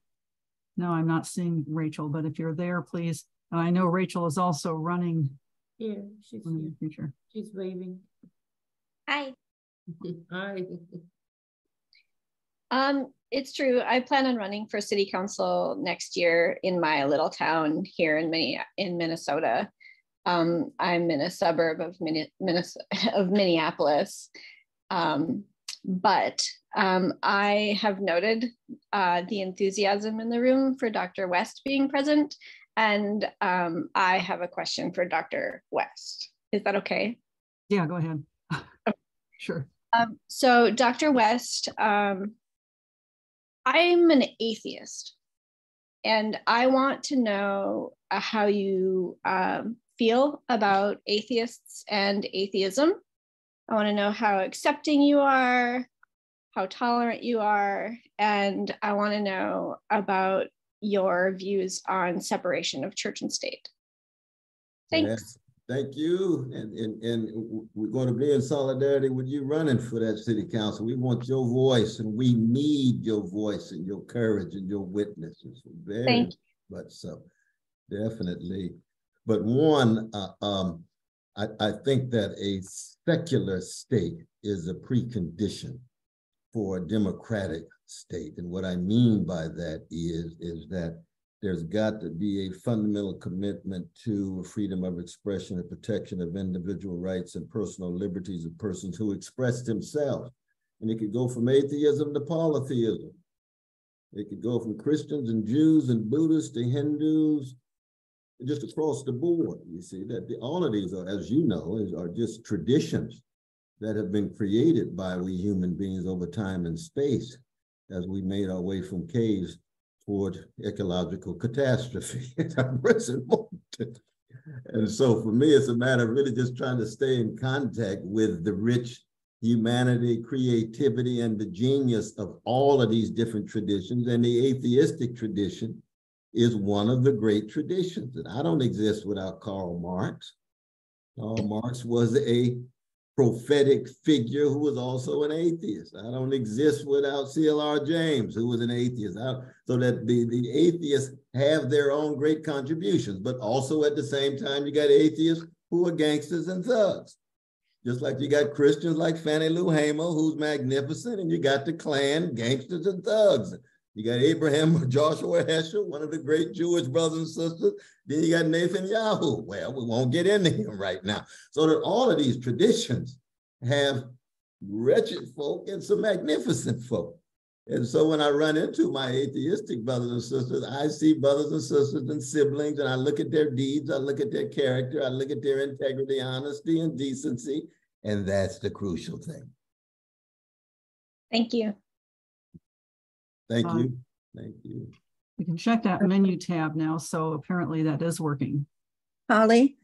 I'm not seeing Rachel, but if you're there, please. I know Rachel is also running. Here, she's here. She's waving. Hi. Hi. It's true. I plan on running for city council next year in my little town here in Minnesota. I'm in a suburb of Minneapolis. But I have noted the enthusiasm in the room for Dr. West being present. And I have a question for Dr. West. Is that okay? Yeah, go ahead. Sure. So Dr. West, I'm an atheist, and I want to know how you feel about atheists and atheism. I want to know how accepting you are, how tolerant you are, and I want to know about your views on separation of church and state. Thanks. Yes. Thank you. And we're going to be in solidarity with you running for that city council. We want your voice, and we need your voice and your courage and your witnesses. Very much so. Definitely. But one, I think that a secular state is a precondition for a democratic state. And what I mean by that is that there's got to be a fundamental commitment to freedom of expression and protection of individual rights and personal liberties of persons who express themselves. And it could go from atheism to polytheism. It could go from Christians and Jews and Buddhists to Hindus, just across the board. You see that all of these are, as you know, are just traditions that have been created by we human beings over time and space as we made our way from caves toward ecological catastrophe in our present moment. And so for me, it's a matter of really just trying to stay in contact with the rich humanity, creativity, and the genius of all of these different traditions. And the atheistic tradition is one of the great traditions. And I don't exist without Karl Marx. Karl Marx was a prophetic figure who was also an atheist. I don't exist without C.L.R. James, who was an atheist. So that the atheists have their own great contributions, but also at the same time, you got atheists who are gangsters and thugs. Just like you got Christians like Fannie Lou Hamer, who's magnificent, and you got the Klan, gangsters and thugs. You got Abraham Joshua Heschel, one of the great Jewish brothers and sisters. Then you got Netanyahu. Well, we won't get into him right now. So that all of these traditions have wretched folk and some magnificent folk. And so when I run into my atheistic brothers and sisters, I see brothers and sisters and siblings, and I look at their deeds, I look at their character, I look at their integrity, honesty, and decency, and that's the crucial thing. Thank you. Thank you. Thank you. You can check that menu tab now. So apparently that is working. Holly,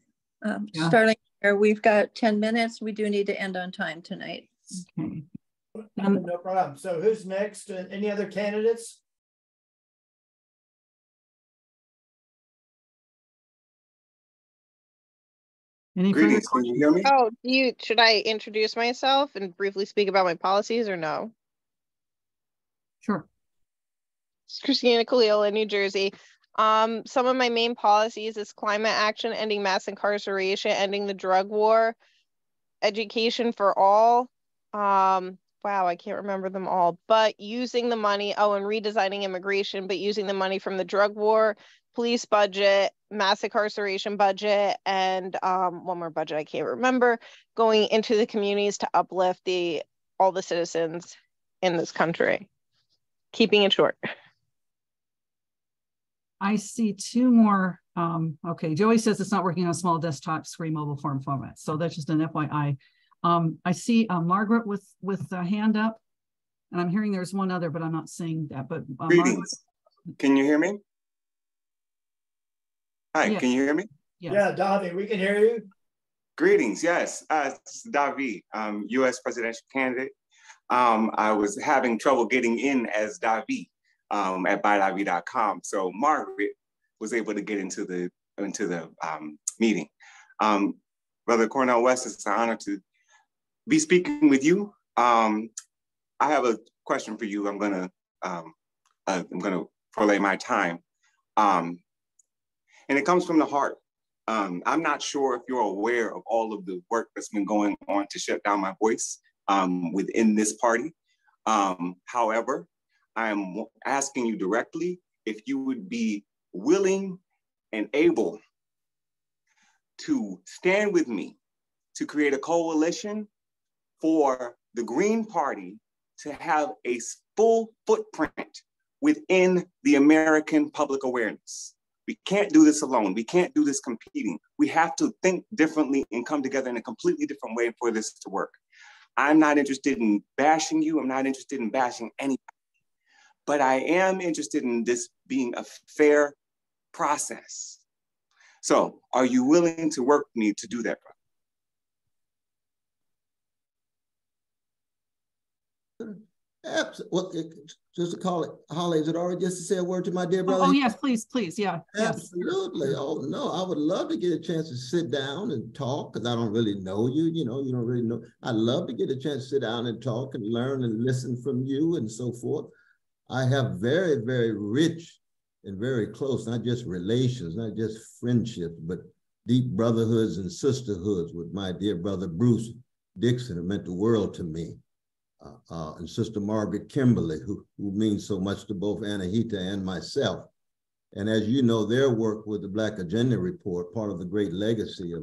Starling here. We've got 10 minutes. We do need to end on time tonight. Okay. No problem. So who's next? Any other candidates? Any further questions? Can you hear me? Oh, should I introduce myself and briefly speak about my policies or no? It's Christina Khalil in New Jersey. Some of my main policies is climate action, ending mass incarceration, ending the drug war, education for all. Wow, I can't remember them all, but using the money, and redesigning immigration, but using the money from the drug war, police budget, mass incarceration budget, and one more budget I can't remember, going into the communities to uplift all the citizens in this country. Keeping it short. I see two more. Okay, Joey says it's not working on a small desktop screen mobile format. So that's just an FYI. I see Margaret with a hand up, and I'm hearing there's one other, but I'm not seeing that. But Greetings. Can you hear me? Hi, yes. Can you hear me? Yes. Yeah, Davi, we can hear you. Greetings, yes. This is Davi, U.S. presidential candidate. I was having trouble getting in as Davi at bydavi.com. So Margaret was able to get into the meeting. Brother Cornel West, it's an honor to be speaking with you. I have a question for you. I'm gonna prolay my time, and it comes from the heart. I'm not sure if you're aware of all of the work that's been going on to shut down my voice within this party. However, I'm asking you directly if you would be willing and able to stand with me to create a coalition for the Green Party to have a full footprint within the American public awareness. We can't do this alone. We can't do this competing. We have to think differently and come together in a completely different way for this to work. I'm not interested in bashing you. I'm not interested in bashing anybody. But I am interested in this being a fair process. So are you willing to work with me to do that, brother? Absolutely. Just to call it, Holly, is it all right just to say a word to my dear brother? Oh yes, please, yeah. Absolutely. Yes. Oh no, I would love to get a chance to sit down and talk because I don't really know you. You don't really know. I'd love to get a chance to sit down and talk and learn and listen from you and so forth. I have very, very rich and very close, not just relations, not just friendships, but deep brotherhoods and sisterhoods with my dear brother, Bruce Dixon, who meant the world to me. And Sister Margaret Kimberly, who means so much to both Anahita and myself. And as you know, their work with the Black Agenda Report, part of the great legacy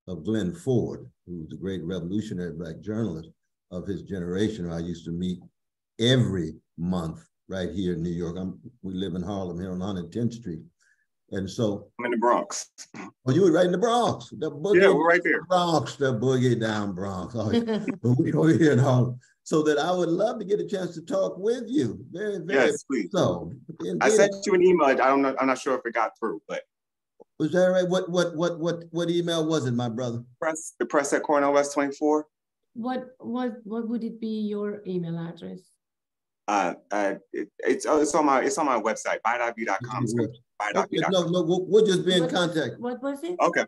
of Glenn Ford, who was a great revolutionary Black journalist of his generation, who I used to meet every month right here in New York. We live in Harlem here on 110th Street. And so— I'm in the Bronx. Oh, you were right in the Bronx. The boogie, yeah, we're right there. Bronx, the boogie down Bronx. Oh, we're here in Harlem. So that I would love to get a chance to talk with you. Very, very yes, please. So. I sent you an email. I'm not sure if it got through, but. Was that right? What email was it, my brother? The press at Cornel West 24. What would it be, your email address? It's on my website, bydavi.com. Okay, no, we'll just be in contact. What was it? Okay,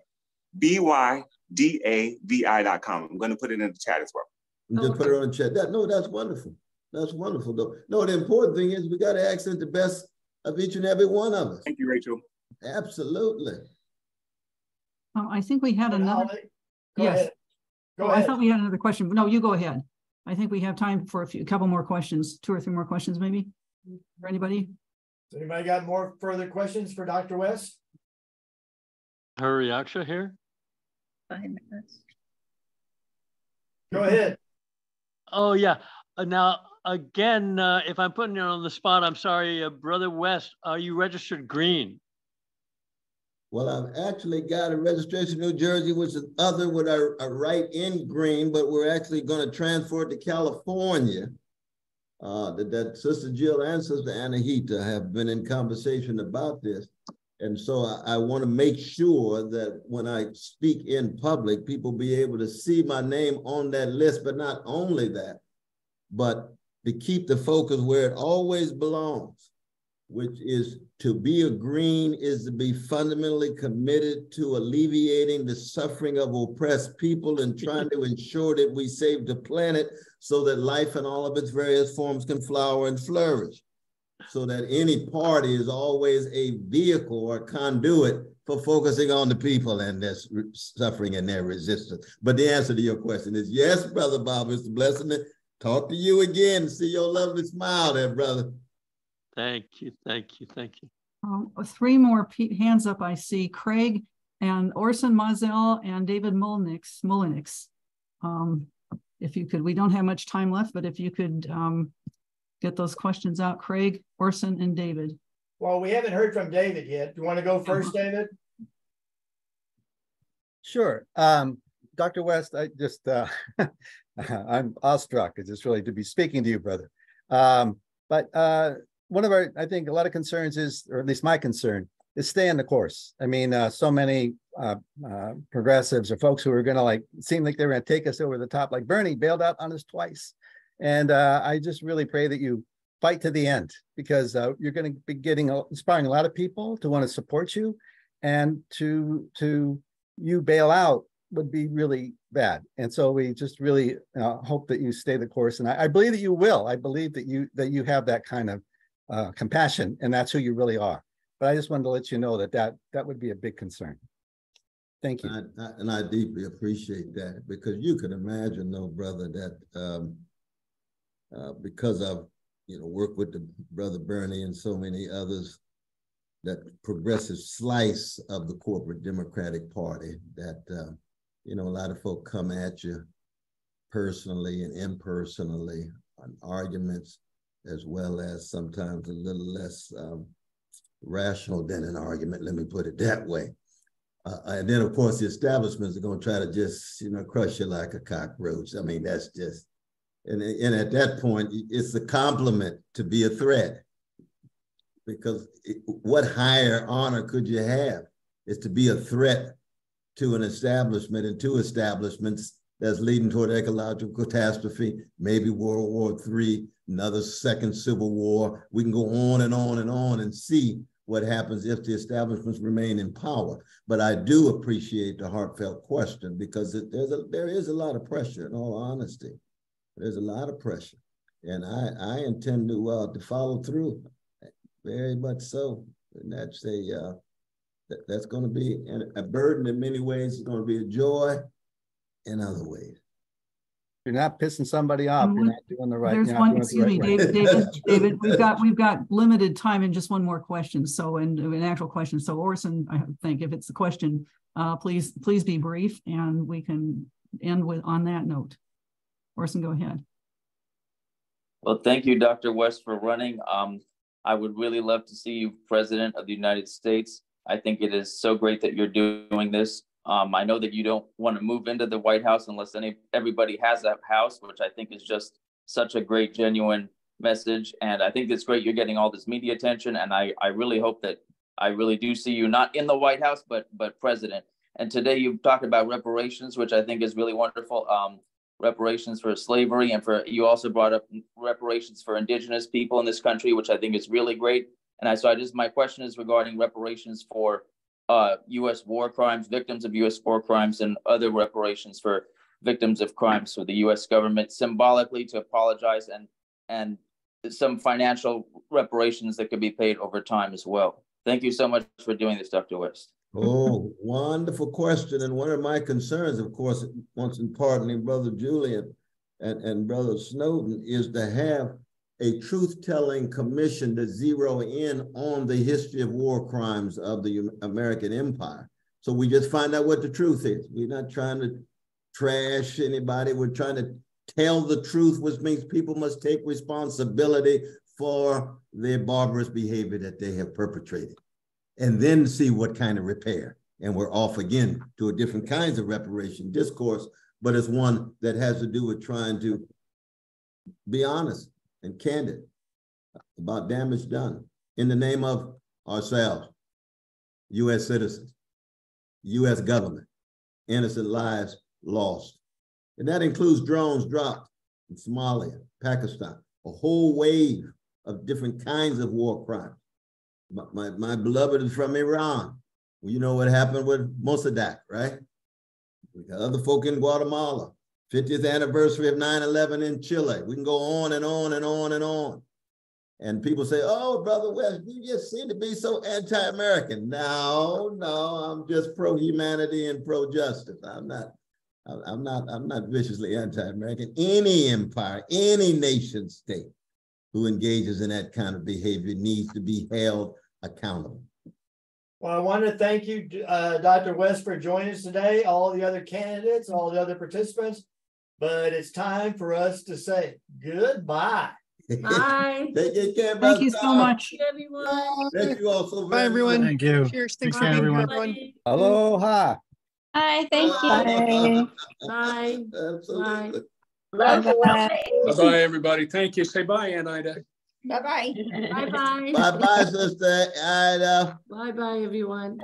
bydavi.com. I'm going to put it in the chat as well. Just put it on the chat. That's wonderful. That's wonderful, though. No, the important thing is we got to accent the best of each and every one of us. Thank you, Rachel. Absolutely. I think we had another. Go ahead. Go ahead. I thought we had another question. No, you go ahead. I think we have time for a couple more questions, 2 or 3 more questions, maybe. For anybody? Has anybody got more further questions for Dr. West? Her reaction here? 5 minutes. Go ahead. Oh, yeah. Now, again, if I'm putting you on the spot, I'm sorry, Brother West, are you registered green? Well, I've actually got a registration in New Jersey, which is other with a right in green, but we're actually going to transfer it to California. That Sister Jill and Sister Anahita have been in conversation about this. And so I want to make sure that when I speak in public, people be able to see my name on that list, but not only that, but to keep the focus where it always belongs, which is to be a green is to be fundamentally committed to alleviating the suffering of oppressed people and trying to ensure that we save the planet so that life in all of its various forms can flower and flourish. so that any party is always a vehicle or conduit for focusing on the people and their suffering and their resistance. But the answer to your question is yes, Brother Bob. It's a blessing to talk to you again. See your lovely smile there, brother. Thank you, thank you, thank you. Three more hands up I see. Craig and Orson Mazel and David Mullenix. If you could, we don't have much time left, but if you could get those questions out, Craig, Orson, and David. Well, we haven't heard from David yet. Do you want to go first, David? Sure. Dr. West, I just, I'm awestruck. It's just really to be speaking to you, brother. But one of our, I think a lot of concerns is, or at least my concern, is stay on the course. I mean, so many progressives or folks who are going to like, seem like they're going to take us over the top, like Bernie bailed out on us twice. And I just really pray that you fight to the end, because you're going to be inspiring a lot of people to want to support you, and to you bail out would be really bad. And so we just really hope that you stay the course. And I believe that you will. I believe that you have that kind of compassion, and that's who you really are. But I just wanted to let you know that would be a big concern. Thank you. And I deeply appreciate that, because you can imagine, though, brother, that because I've worked with the brother Bernie and so many others, that progressive slice of the corporate Democratic Party, that a lot of folk come at you personally and impersonally on arguments, as well as sometimes a little less rational than an argument, let me put it that way. And then, of course, the establishments are going to try to just, crush you like a cockroach. I mean, that's just, and at that point, it's a compliment to be a threat, because what higher honor could you have is to be a threat to an establishment and to establishments that's leading toward ecological catastrophe, maybe World War III, another second Civil War. We can go on and on and on and see what happens if the establishments remain in power. But I do appreciate the heartfelt question, because there is a lot of pressure, in all honesty. There's a lot of pressure. And I intend to follow through, very much so. And that's that's going to be a burden in many ways. It's going to be a joy in other ways. You're not pissing somebody off. You're not doing the right. There's one. Excuse me, David. We've got limited time and just one more question. So, and an actual question. So, Orson, I think if it's the question, please be brief, and we can end on that note. Orson, go ahead. Well, thank you, Dr. West, for running. I would really love to see you President of the United States. I think it is so great that you're doing this. I know that you don't want to move into the White House unless everybody has that house, which I think is just such a great, genuine message. And I think it's great you're getting all this media attention. And I really hope that I really do see you not in the White House, but president. And today you've talked about reparations, which I think is really wonderful. Reparations for slavery, and you also brought up reparations for indigenous people in this country, which I think is really great. And my question is regarding reparations for U.S. war crimes, victims of U.S. war crimes, and other reparations for victims of crimes, for the U.S. government symbolically to apologize, and some financial reparations that could be paid over time as well. Thank you so much for doing this, Dr. West. Oh, wonderful question. And one of my concerns, of course, once in pardoning Brother Julian and Brother Snowden, is to have a truth-telling commission to zero in on the history of war crimes of the American empire. So we just find out what the truth is. We're not trying to trash anybody. We're trying to tell the truth, which means people must take responsibility for their barbarous behavior that they have perpetrated, and then see what kind of repair. And we're off again to a different kinds of reparation discourse, but it's one that has to do with trying to be honest and candid about damage done in the name of ourselves, U.S. citizens, U.S. government, innocent lives lost. And that includes drones dropped in Somalia, Pakistan, a whole wave of different kinds of war crimes. My beloved is from Iran. Well, you know what happened with Mossadegh, right? We got other folk in Guatemala, 50th anniversary of 9/11 in Chile. We can go on and on and on and on. And people say, oh, Brother West, you just seem to be so anti-American. No, I'm just pro-humanity and pro-justice. I'm not viciously anti-American. Any empire, any nation state who engages in that kind of behavior needs to be held accountable. Well, I want to thank you, Dr. West, for joining us today, all the other candidates, all the other participants, but it's time for us to say goodbye. Bye. Take care, Thank you so much. Everyone. Thank you all so Bye, everyone. Thank you. Cheers. Thanks for Bye, being here, everyone. everyone. Aloha. Hi, thank you. Bye. Bye. Absolutely. Bye. Bye-bye, everybody. Thank you. Say bye, Aunt Ida. Bye-bye. Bye-bye. Bye-bye, Sister Ida. Bye-bye, everyone.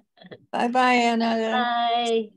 Bye-bye, Anna. Bye.